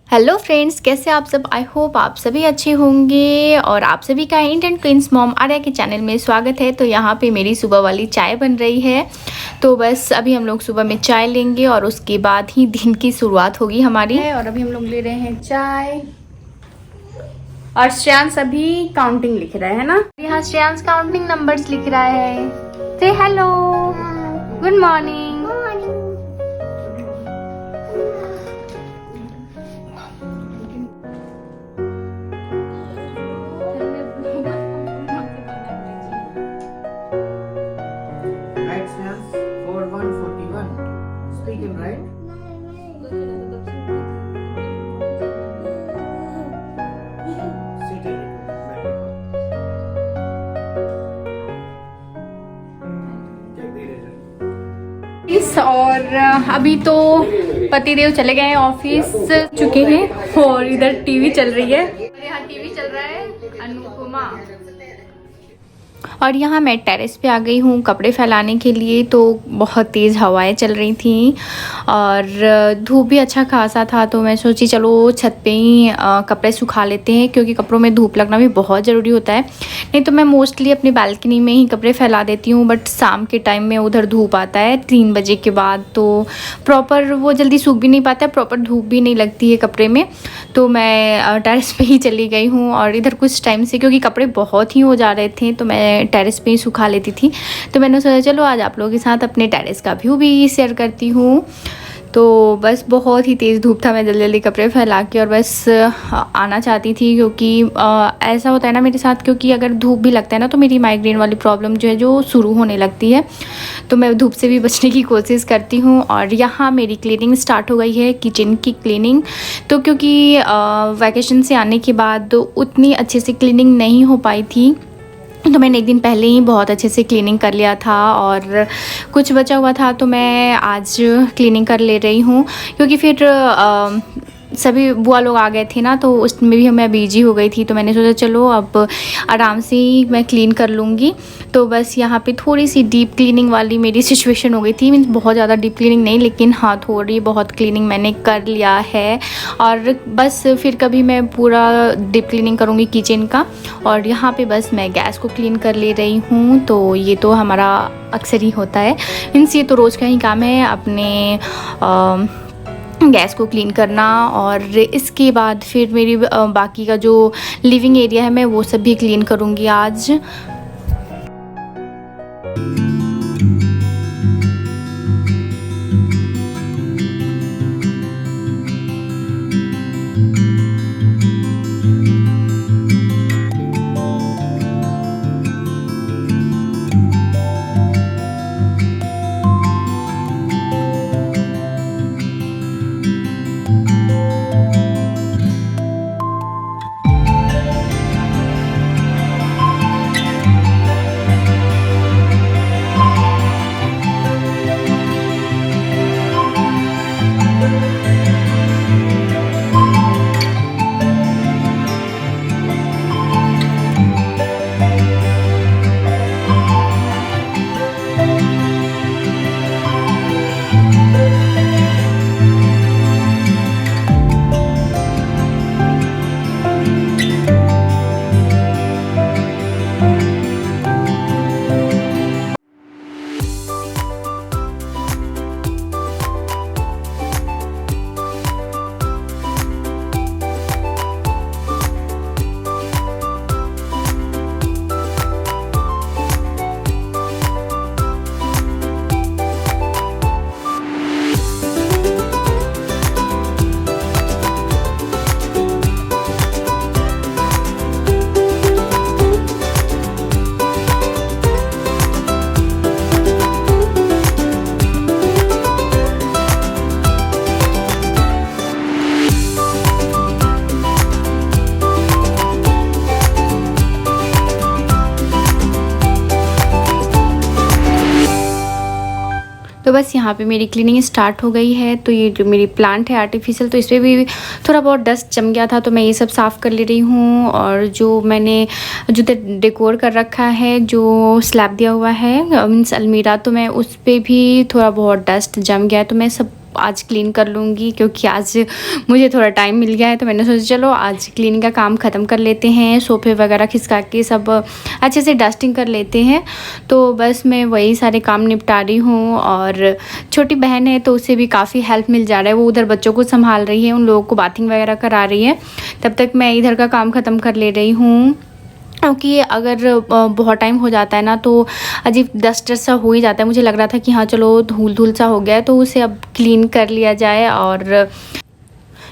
Hello friends, कैसे आप सब। आई होप आप सभी अच्छे होंगे और आप सभी का इंडियन क्वींस मॉम आर्या के चैनल में स्वागत है। तो यहाँ पे मेरी सुबह वाली चाय बन रही है। तो बस अभी हम लोग सुबह में चाय लेंगे और उसके बाद ही दिन की शुरुआत होगी हमारी। और अभी हम लोग ले रहे हैं चाय और श्रेयांश अभी काउंटिंग लिख रहा है ना। यहाँ श्रेयांश काउंटिंग नंबर्स लिख रहा है। से hello, good morning. Right, Snaz? 4141. Speaking, right? Sit a little. Back it up. Take the eraser. और अभी तो पतिदेव चले गए हैं, ऑफिस चुके हैं और इधर टीवी चल रही है। यहाँ टीवी चल रहा है अनुपमा। और यहाँ मैं टेरेस पे आ गई हूँ कपड़े फैलाने के लिए। तो बहुत तेज़ हवाएं चल रही थी और धूप भी अच्छा खासा था। तो मैं सोची चलो छत पे ही कपड़े सुखा लेते हैं, क्योंकि कपड़ों में धूप लगना भी बहुत ज़रूरी होता है। नहीं तो मैं मोस्टली अपनी बालकनी में ही कपड़े फैला देती हूँ, बट शाम के टाइम में उधर धूप आता है 3 बजे के बाद, तो प्रॉपर वो जल्दी सूख भी नहीं पाता है, प्रॉपर धूप भी नहीं लगती है कपड़े में। तो मैं टेरेस पे ही चली गई हूँ और इधर कुछ टाइम से क्योंकि कपड़े बहुत ही हो जा रहे थे तो मैं टेरेस पे ही सुखा लेती थी। तो मैंने सोचा चलो आज आप लोगों के साथ अपने टेरेस का व्यू भी शेयर करती हूँ। तो बस बहुत ही तेज़ धूप था, मैं जल्दी जल्दी कपड़े फैला के और बस आना चाहती थी, क्योंकि ऐसा होता है ना मेरे साथ, क्योंकि अगर धूप भी लगता है ना तो मेरी माइग्रेन वाली प्रॉब्लम जो है जो शुरू होने लगती है। तो मैं धूप से भी बचने की कोशिश करती हूँ। और यहाँ मेरी क्लीनिंग स्टार्ट हो गई है, किचन की क्लीनिंग। तो क्योंकि वैकेशन से आने के बाद उतनी अच्छे से क्लीनिंग नहीं हो पाई थी, तो मैंने एक दिन पहले ही बहुत अच्छे से क्लीनिंग कर लिया था और कुछ बचा हुआ था तो मैं आज क्लीनिंग कर ले रही हूँ, क्योंकि फिर सभी बुआ लोग आ गए थे ना, तो उसमें भी मैं बिजी हो गई थी। तो मैंने सोचा चलो अब आराम से ही मैं क्लीन कर लूँगी। तो बस यहाँ पे थोड़ी सी डीप क्लीनिंग वाली मेरी सिचुएशन हो गई थी। मीन्स बहुत ज़्यादा डीप क्लीनिंग नहीं, लेकिन हाँ थोड़ी बहुत क्लीनिंग मैंने कर लिया है। और बस फिर कभी मैं पूरा डीप क्लीनिंग करूँगी किचन का। और यहाँ पे बस मैं गैस को क्लीन कर ले रही हूँ। तो ये तो हमारा अक्सर ही होता है, मीन्स ये तो रोज़ का ही काम है अपने गैस को क्लीन करना। और इसके बाद फिर मेरी बाकी का जो लिविंग एरिया है मैं वो सब भी क्लीन करूँगी आज। तो बस यहाँ पे मेरी क्लीनिंग स्टार्ट हो गई है। तो ये जो मेरी प्लांट है आर्टिफिशियल, तो इस पर भी थोड़ा बहुत डस्ट जम गया था, तो मैं ये सब साफ़ कर ले रही हूँ। और जो मैंने जो डेकोर कर रखा है, जो स्लैब दिया हुआ है मीन्स अलमीरा, तो मैं उस पर भी थोड़ा बहुत डस्ट जम गया है, तो मैं सब आज क्लीन कर लूँगी, क्योंकि आज मुझे थोड़ा टाइम मिल गया है। तो मैंने सोचा चलो आज क्लीनिंग का काम ख़त्म कर लेते हैं, सोफ़े वगैरह खिसका के सब अच्छे से डस्टिंग कर लेते हैं। तो बस मैं वही सारे काम निपटा रही हूँ। और छोटी बहन है तो उसे भी काफ़ी हेल्प मिल जा रहा है, वो उधर बच्चों को संभाल रही है, उन लोगों को बाथिंग वगैरह करा रही है, तब तक मैं इधर का काम ख़त्म कर ले रही हूँ। क्योंकि अगर बहुत टाइम हो जाता है ना तो अजीब डस्टर सा हो ही जाता है। मुझे लग रहा था कि हाँ चलो धूल धूल सा हो गया है तो उसे अब क्लीन कर लिया जाए। और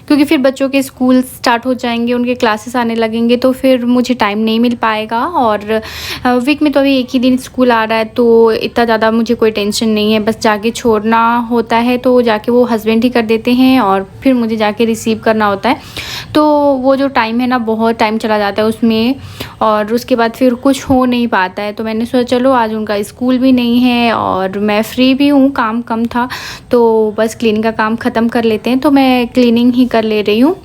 क्योंकि फिर बच्चों के स्कूल स्टार्ट हो जाएंगे, उनके क्लासेस आने लगेंगे, तो फिर मुझे टाइम नहीं मिल पाएगा। और वीक में तो अभी एक ही दिन स्कूल आ रहा है तो इतना ज़्यादा मुझे कोई टेंशन नहीं है। बस जाके छोड़ना होता है तो जाके वो हस्बैंड ही कर देते हैं और फिर मुझे जाके रिसीव करना होता है। तो वो जो टाइम है ना, बहुत टाइम चला जाता है उसमें, और उसके बाद फिर कुछ हो नहीं पाता है। तो मैंने सोचा चलो आज उनका स्कूल भी नहीं है और मैं फ्री भी हूँ, काम कम था, तो बस क्लीनिंग का काम ख़त्म कर लेते हैं। तो मैं क्लीनिंग ही कर ले रही हूँ।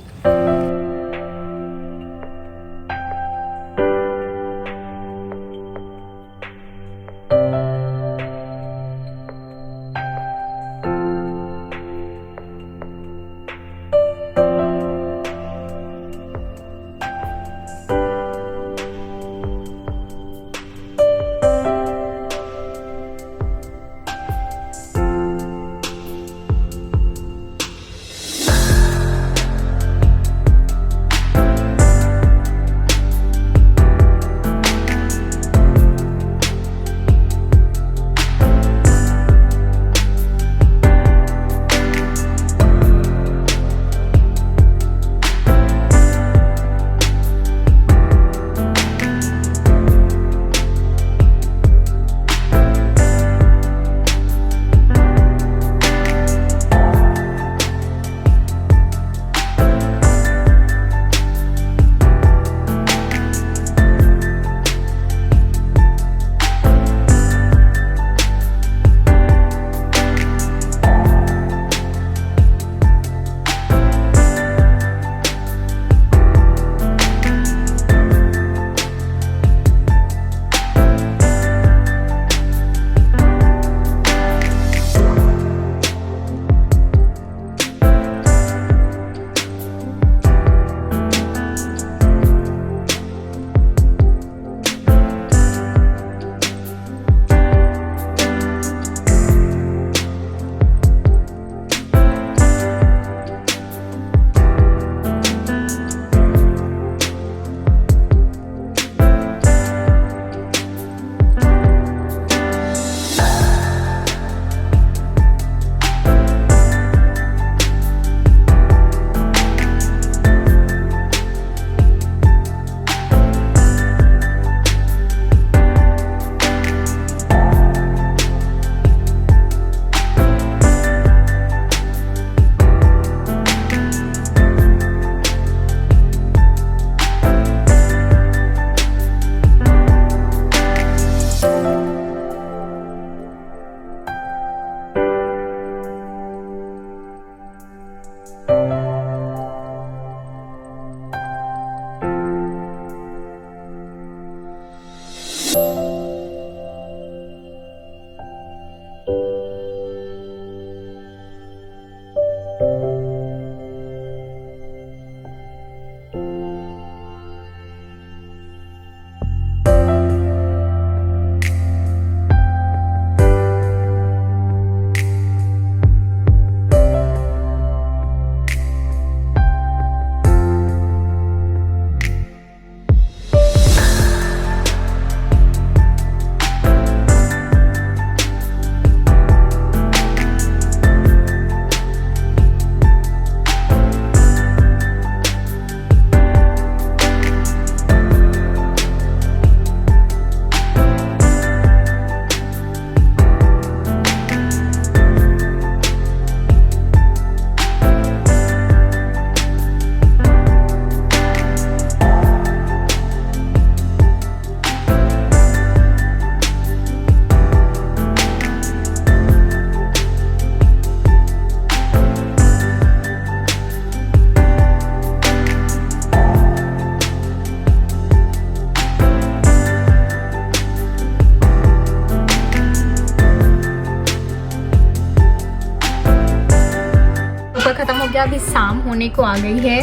अभी शाम होने को आ गई है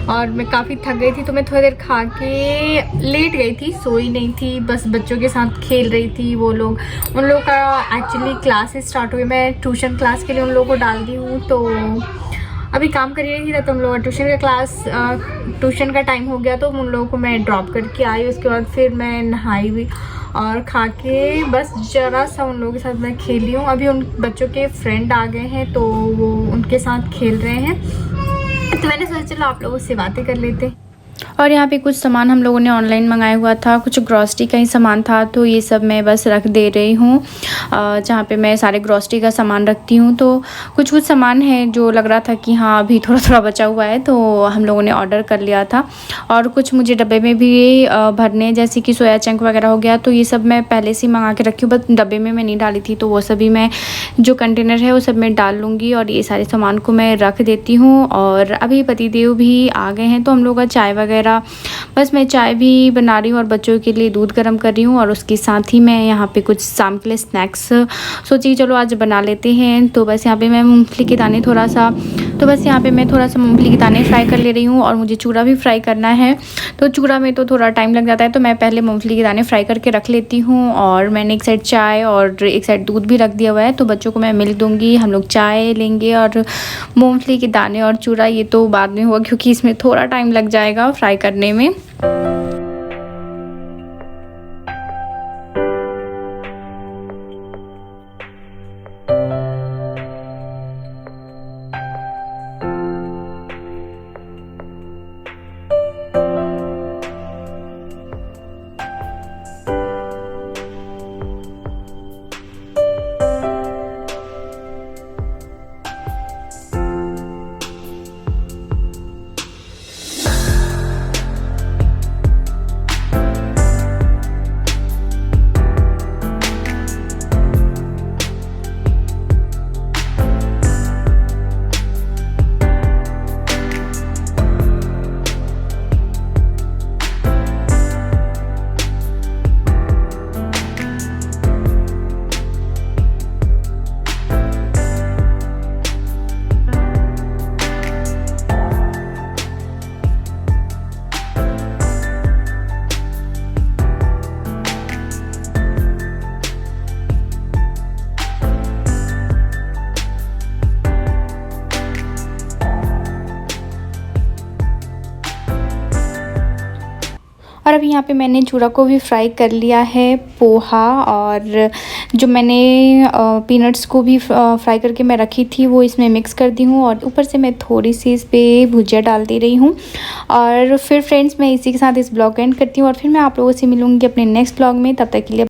और मैं काफ़ी थक गई थी, तो मैं थोड़ी देर खा के लेट गई थी, सोई नहीं थी, बस बच्चों के साथ खेल रही थी। वो लोग, उन लोगों का एक्चुअली क्लासेस स्टार्ट हुई, मैं ट्यूशन क्लास के लिए उन लोगों को डाल दी हूँ, तो अभी काम कर रही थी। तो हम लोग ट्यूशन का टाइम हो गया, तो उन लोगों को मैं ड्रॉप करके आई। उसके बाद फिर मैं नहाई हुई और खा के बस ज़रा सा उन लोगों के साथ मैं खेली हूँ। अभी उन बच्चों के फ्रेंड आ गए हैं, तो वो उनके साथ खेल रहे हैं, तो मैंने सोचा चलो आप लोगों से बातें कर लेते। और यहाँ पे कुछ सामान हम लोगों ने ऑनलाइन मंगाया हुआ था, कुछ ग्रॉसरी का ही सामान था, तो ये सब मैं बस रख दे रही हूँ जहाँ पे मैं सारे ग्रॉसरी का सामान रखती हूँ। तो कुछ सामान है जो लग रहा था कि हाँ अभी थोड़ा थोड़ा बचा हुआ है, तो हम लोगों ने ऑर्डर कर लिया था। और कुछ मुझे डब्बे में भी भरने, जैसे कि सोया चंक वगैरह हो गया, तो ये सब मैं पहले से मंगा के रखी हूँ, बस डब्बे में मैं नहीं डाली थी, तो वो सभी मैं जो कंटेनर है वो सब मैं डाल लूँगी। और ये सारे सामान को मैं रख देती हूँ। और अभी पतिदेव भी आ गए हैं, तो हम लोग का चाय वगैरह, बस मैं चाय भी बना रही हूँ और बच्चों के लिए दूध गर्म कर रही हूँ। और उसके साथ ही मैं यहाँ पे कुछ शाम के लिए स्नैक्स सोची चलो आज बना लेते हैं। तो बस यहाँ पे मैं मूंगफली के दाने थोड़ा सा मूंगफली के दाने फ्राई कर ले रही हूँ, और मुझे चूड़ा भी फ्राई करना है, तो चूड़ा में तो थोड़ा टाइम लग जाता है, तो मैं पहले मूंगफली के दाने फ्राई करके रख लेती हूँ। और मैंने एक साइड चाय और एक साइड दूध भी रख दिया हुआ है, तो बच्चों को मैं मिल्क दूँगी, हम लोग चाय लेंगे। और मूंगफली के दाने और चूड़ा ये तो बाद में होगा, क्योंकि इसमें थोड़ा टाइम लग जाएगा फ्राई करने में। और अभी यहाँ पे मैंने चूड़ा को भी फ्राई कर लिया है, पोहा और जो मैंने पीनट्स को भी फ्राई करके मैं रखी थी वो इसमें मिक्स कर दी हूँ। और ऊपर से मैं थोड़ी सी इस पर भुजिया डाल दे रही हूँ। और फिर फ्रेंड्स मैं इसी के साथ इस ब्लॉग को एंड करती हूँ, और फिर मैं आप लोगों से मिलूँगी अपने नेक्स्ट ब्लॉग में। तब तक के लिए